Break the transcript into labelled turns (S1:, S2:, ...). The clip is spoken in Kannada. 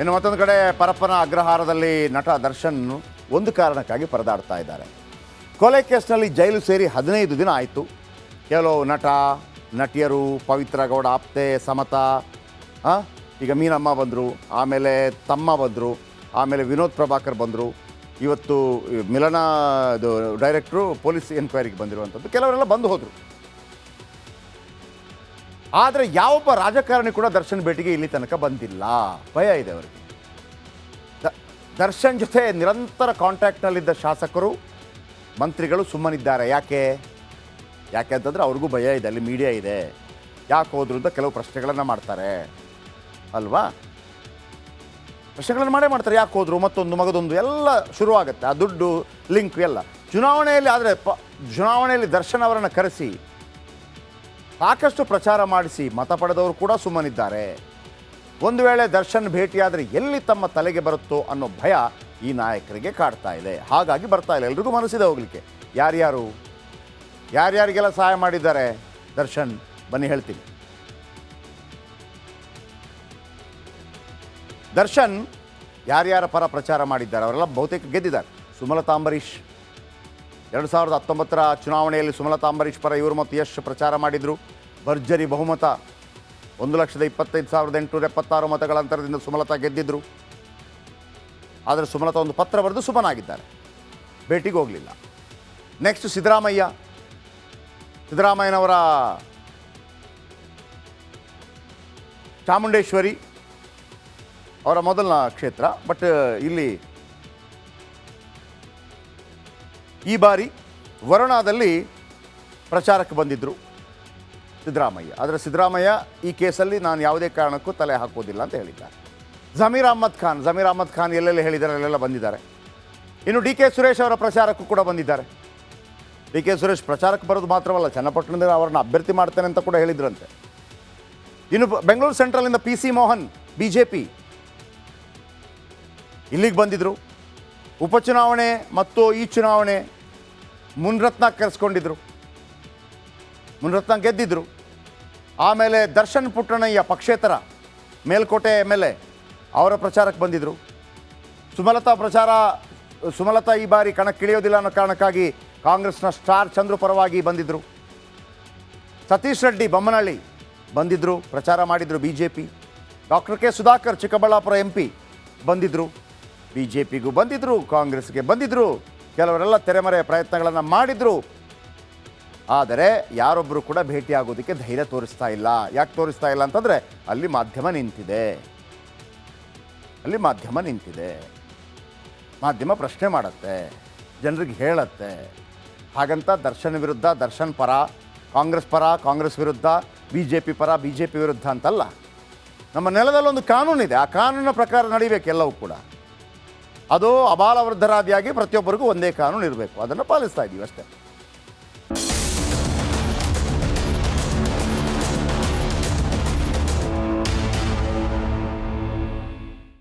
S1: ಇನ್ನು ಮತ್ತೊಂದು ಕಡೆ ಪರಪ್ಪನ ಅಗ್ರಹಾರದಲ್ಲಿ ನಟ ದರ್ಶನ್ ಒಂದು ಕಾರಣಕ್ಕಾಗಿ ಪರದಾಡ್ತಾ ಇದ್ದಾರೆ. ಕೊಲೆ ಕೇಸ್ನಲ್ಲಿ ಜೈಲು ಸೇರಿ 15 ದಿನ ಆಯಿತು. ಕೆಲವು ನಟ ನಟಿಯರು, ಪವಿತ್ರ ಗೌಡ ಆಪ್ತೆ, ಸಮತಾ, ಈಗ ಮೀನಮ್ಮ ಬಂದರು, ಆಮೇಲೆ ತಮ್ಮ ಬಂದರು, ಆಮೇಲೆ ವಿನೋದ್ ಪ್ರಭಾಕರ್ ಬಂದರು. ಇವತ್ತು ಮಿಲನ ಡೈರೆಕ್ಟ್ರು ಪೊಲೀಸ್ ಎನ್ಕ್ವೈರಿಗೆ ಬಂದಿರುವಂಥದ್ದು. ಕೆಲವರೆಲ್ಲ ಬಂದು ಹೋದರು. ಆದರೆ ಯಾವೊಬ್ಬ ರಾಜಕಾರಣಿ ಕೂಡ ದರ್ಶನ್ ಭೇಟಿಗೆ ಇಲ್ಲಿ ತನಕ ಬಂದಿಲ್ಲ. ಭಯ ಇದೆ ಅವರಿಗೆ. ದರ್ಶನ್ ಜೊತೆ ನಿರಂತರ ಕಾಂಟ್ಯಾಕ್ಟ್ನಲ್ಲಿದ್ದ ಶಾಸಕರು, ಮಂತ್ರಿಗಳು ಸುಮ್ಮನಿದ್ದಾರೆ. ಯಾಕೆ ಅಂತಂದರೆ ಅವ್ರಿಗೂ ಭಯ ಇದೆ. ಅಲ್ಲಿ ಮೀಡಿಯಾ ಇದೆ. ಯಾಕೆ ಹೋದ್ರು ಅಂತ ಕೆಲವು ಪ್ರಶ್ನೆಗಳನ್ನು ಮಾಡ್ತಾರೆ ಅಲ್ವಾ? ಪ್ರಶ್ನೆಗಳನ್ನು ಮಾಡ್ತಾರೆ. ಯಾಕೆ ಹೋದ್ರು, ಮತ್ತೊಂದು ಮಗದೊಂದು ಎಲ್ಲ ಶುರುವಾಗುತ್ತೆ. ಆ ದುಡ್ಡು ಲಿಂಕ್ ಎಲ್ಲ ಚುನಾವಣೆಯಲ್ಲಿ. ಆದರೆ ಚುನಾವಣೆಯಲ್ಲಿ ದರ್ಶನ್ ಅವರನ್ನು ಕರೆಸಿ ಸಾಕಷ್ಟು ಪ್ರಚಾರ ಮಾಡಿಸಿ ಮತ ಪಡೆದವರು ಕೂಡ ಸುಮ್ಮನಿದ್ದಾರೆ. ಒಂದು ವೇಳೆ ದರ್ಶನ್ ಭೇಟಿಯಾದರೆ ಎಲ್ಲಿ ತಮ್ಮ ತಲೆಗೆ ಬರುತ್ತೋ ಅನ್ನೋ ಭಯ ಈ ನಾಯಕರಿಗೆ ಕಾಡ್ತಾ ಇದೆ. ಹಾಗಾಗಿ ಬರ್ತಾ ಇಲ್ಲ. ಎಲ್ರಿಗೂ ಮನಸ್ಸಿದೆ ಹೋಗಲಿಕ್ಕೆ. ಯಾರ್ಯಾರಿಗೆಲ್ಲ ಸಹಾಯ ಮಾಡಿದ್ದಾರೆ ದರ್ಶನ್, ಬನ್ನಿ ಹೇಳ್ತೀನಿ. ದರ್ಶನ್ ಯಾರ್ಯಾರ ಪರ ಪ್ರಚಾರ ಮಾಡಿದ್ದಾರೆ ಅವರೆಲ್ಲ ಬಹುತೇಕ ಗೆದ್ದಿದ್ದಾರೆ. ಸುಮಲತಾ ಅಂಬರೀಷ್ 2019 ಚುನಾವಣೆಯಲ್ಲಿ ಸುಮಲತಾ ಅಂಬರೀಷ್ ಪರ ಇವರು ಮತ್ತು ಯಶ್ ಪ್ರಚಾರ ಮಾಡಿದರು. ಭರ್ಜರಿ ಬಹುಮತ, 1,25,876 ಮತಗಳ ಅಂತರದಿಂದ ಸುಮಲತಾ ಗೆದ್ದಿದ್ರು. ಆದರೆ ಸುಮಲತಾ ಒಂದು ಪತ್ರ ಬರೆದು ಸುಮ್ಮನಾಗಿದ್ದಾರೆ, ಭೇಟಿಗೆ ಹೋಗಲಿಲ್ಲ. ನೆಕ್ಸ್ಟ್ ಸಿದ್ದರಾಮಯ್ಯನವರ ಚಾಮುಂಡೇಶ್ವರಿ ಅವರ ಮೊದಲ ಕ್ಷೇತ್ರ. ಬಟ್ ಇಲ್ಲಿ ಈ ಬಾರಿ ವರುಣಾದಲ್ಲಿ ಪ್ರಚಾರಕ್ಕೆ ಬಂದಿದ್ದರು ಸಿದ್ದರಾಮಯ್ಯ. ಆದರೆ ಸಿದ್ದರಾಮಯ್ಯ ಈ ಕೇಸಲ್ಲಿ ನಾನು ಯಾವುದೇ ಕಾರಣಕ್ಕೂ ತಲೆ ಹಾಕೋದಿಲ್ಲ ಅಂತ ಹೇಳಿದ್ದಾರೆ. ಜಮೀರ್ ಅಹ್ಮದ್ ಖಾನ್ ಎಲ್ಲೆಲ್ಲಿ ಹೇಳಿದ್ದಾರೆ ಅಲ್ಲೆಲ್ಲ ಬಂದಿದ್ದಾರೆ. ಇನ್ನು ಡಿ ಕೆ ಸುರೇಶ್ ಅವರ ಪ್ರಚಾರಕ್ಕೂ ಕೂಡ ಬಂದಿದ್ದಾರೆ. ಡಿ ಕೆ ಸುರೇಶ್ ಪ್ರಚಾರಕ್ಕೆ ಬರೋದು ಮಾತ್ರವಲ್ಲ, ಚನ್ನಪಟ್ಟಣದಲ್ಲಿ ಅವರನ್ನು ಅಭ್ಯರ್ಥಿ ಮಾಡ್ತೇನೆ ಅಂತ ಕೂಡ ಹೇಳಿದ್ರಂತೆ. ಇನ್ನು ಬೆಂಗಳೂರು ಸೆಂಟ್ರಲಿಂದ PC ಮೋಹನ್ BJP ಇಲ್ಲಿಗೆ ಬಂದಿದ್ದರು. ಉಪಚುನಾವಣೆ ಮತ್ತು ಈ ಚುನಾವಣೆ ಮುನ್ರತ್ನ ಕರೆಸ್ಕೊಂಡಿದ್ರು. ಮುನ್ರತ್ನ ಗೆದ್ದಿದ್ರು. ಆಮೇಲೆ ದರ್ಶನ್ ಪುಟ್ಟಣಯ್ಯ ಪಕ್ಷೇತರ ಮೇಲ್ಕೋಟೆ MLA ಅವರ ಪ್ರಚಾರಕ್ಕೆ ಬಂದಿದ್ದರು. ಸುಮಲತಾ ಈ ಬಾರಿ ಕಣಕ್ಕಿಳಿಯೋದಿಲ್ಲ ಅನ್ನೋ ಕಾರಣಕ್ಕಾಗಿ ಕಾಂಗ್ರೆಸ್ನ ಸ್ಟಾರ್ ಚಂದ್ರು ಪರವಾಗಿ ಬಂದಿದ್ದರು. ಸತೀಶ್ ರೆಡ್ಡಿ ಬೊಮ್ಮನಹಳ್ಳಿ ಬಂದಿದ್ದರು, ಪ್ರಚಾರ ಮಾಡಿದರು BJP. Doctor K Sudhakar Chikkaballapur MP ಬಂದಿದ್ದರು. BJPಗೂ ಬಂದಿದ್ದರು, ಕಾಂಗ್ರೆಸ್ಗೆ ಬಂದಿದ್ದರು. ಕೆಲವರೆಲ್ಲ ತೆರೆಮರೆಯ ಪ್ರಯತ್ನಗಳನ್ನು ಮಾಡಿದರು. ಆದರೆ ಯಾರೊಬ್ಬರು ಕೂಡ ಭೇಟಿಯಾಗೋದಕ್ಕೆ ಧೈರ್ಯ ತೋರಿಸ್ತಾ ಇಲ್ಲ. ಯಾಕೆ ತೋರಿಸ್ತಾ ಇಲ್ಲ ಅಂತಂದರೆ ಅಲ್ಲಿ ಮಾಧ್ಯಮ ನಿಂತಿದೆ. ಮಾಧ್ಯಮ ಪ್ರಶ್ನೆ ಮಾಡುತ್ತೆ, ಜನರಿಗೆ ಹೇಳುತ್ತೆ. ಹಾಗಂತ ದರ್ಶನ್ ವಿರುದ್ಧ ದರ್ಶನ್ ಪರ, ಕಾಂಗ್ರೆಸ್ ವಿರುದ್ಧ, BJP ಪರ BJP ವಿರುದ್ಧ ಅಂತಲ್ಲ. ನಮ್ಮ ನೆಲದಲ್ಲೊಂದು ಕಾನೂನಿದೆ. ಆ ಕಾನೂನಿನ ಪ್ರಕಾರ ನಡಿಬೇಕು ಎಲ್ಲವೂ ಕೂಡ. ಅದು ಅಬಾಲವೃದ್ಧರಾದಿಯಾಗಿ ಪ್ರತಿಯೊಬ್ಬರಿಗೂ ಒಂದೇ ಕಾನೂನು ಇರಬೇಕು. ಅದನ್ನು ಪಾಲಿಸ್ತಾ ಇದ್ದೀವಿ ಅಷ್ಟೇ.